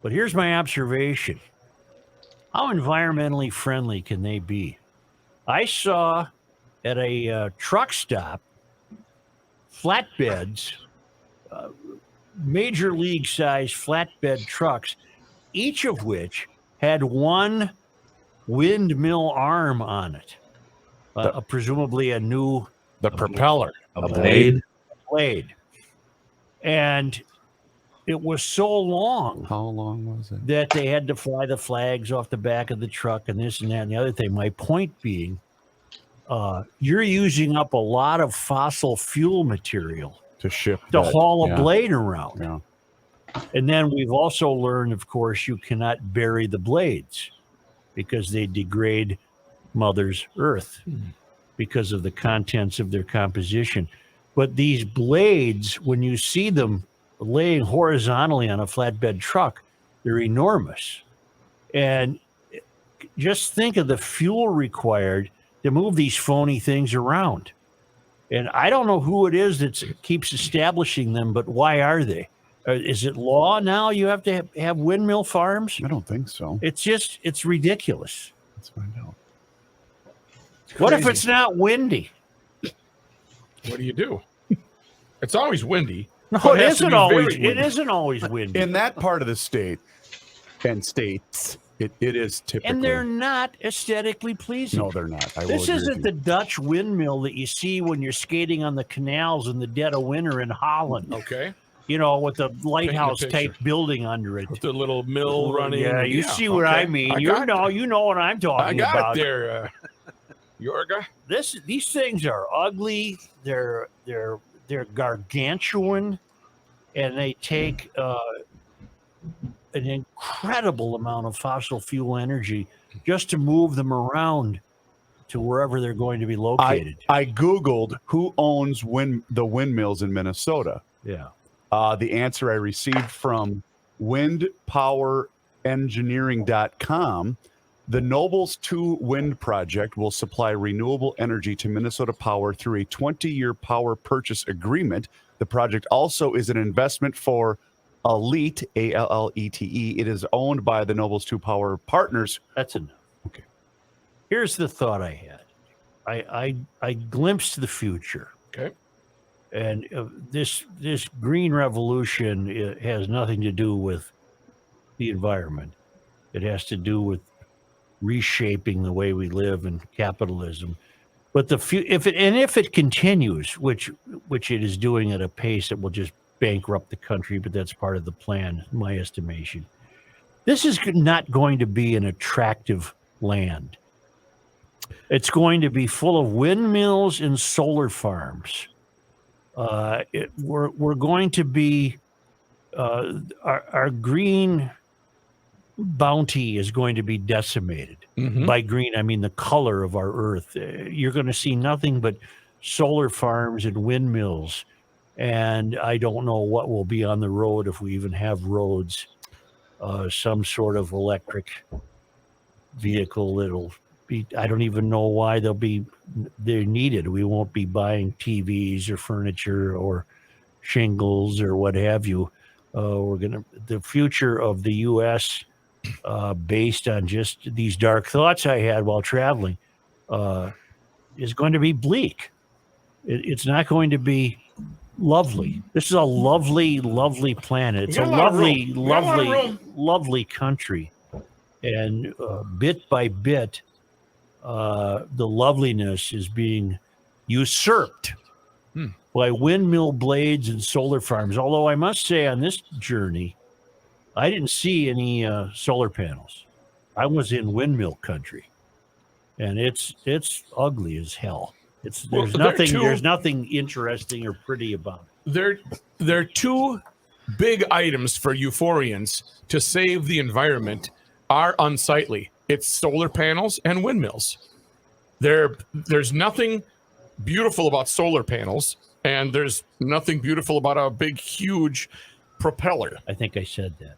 But here's my observation. How environmentally friendly can they be? I saw at a truck stop flatbeds, major league size flatbed trucks, each of which had one windmill arm on it, presumably a new propeller, a blade. And it was so long. How long was it? That they had to fly the flags off the back of the truck and this and that and the other thing. My point being, you're using up a lot of fossil fuel material To ship. to that, haul a yeah. blade around. Yeah. And then we've also learned, of course, you cannot bury the blades because they degrade Mother's Earth because of the contents of their composition. But these blades, when you see them laying horizontally on a flatbed truck, they're enormous. And just think of the fuel required to move these phony things around. And I don't know who it is that keeps establishing them, but why are they? Is it law now you have to have windmill farms? I don't think so. It's ridiculous. Let's find out. What if it's not windy? What do you do? It's always windy. No, but it has to isn't be always. very windy. It isn't always windy. In that part of the state and states, it is typically. And they're not aesthetically pleasing. No, they're not. This isn't the Dutch windmill that you see when you're skating on the canals in the dead of winter in Holland. Okay. You know, with the lighthouse picture. type building under it. With the little mill running. Yeah, you see what I mean. You know what I'm talking about. I got it there, Yorga. These things are ugly. They're gargantuan, and they take an incredible amount of fossil fuel energy just to move them around to wherever they're going to be located. I Googled who owns the windmills in Minnesota. Yeah. The answer I received from windpowerengineering.com, the Nobles 2 wind project will supply renewable energy to Minnesota Power through a 20-year power purchase agreement. The project also is an investment for Allete, Allete. It is owned by the Nobles 2 Power partners. That's enough. Okay. Here's the thought I had. I glimpsed the future. Okay. And this green revolution has nothing to do with the environment. It has to do with reshaping the way we live in capitalism. But if it continues, which it is doing at a pace that will just bankrupt the country, but that's part of the plan, in my estimation. This is not going to be an attractive land. It's going to be full of windmills and solar farms. We're going to be our green bounty is going to be decimated. Mm-hmm. By green, I mean the color of our earth. You're going to see nothing but solar farms and windmills. And I don't know what will be on the road if we even have roads. Some sort of electric vehicle that'll be, I don't even know why they're needed. We won't be buying TVs or furniture or shingles or what have you. The future of the U.S., based on just these dark thoughts I had while traveling, is going to be bleak. It's not going to be lovely. This is a lovely, lovely planet. It's a lovely, lovely, lovely country. And bit by bit, the loveliness is being usurped by windmill blades and solar farms. Although I must say on this journey, I didn't see any solar panels. I was in windmill country, and it's ugly as hell. There's nothing interesting or pretty about it. There are two big items for euphorians to save the environment are unsightly. It's solar panels and windmills. There's nothing beautiful about solar panels, and there's nothing beautiful about a big, huge propeller. I think I said that.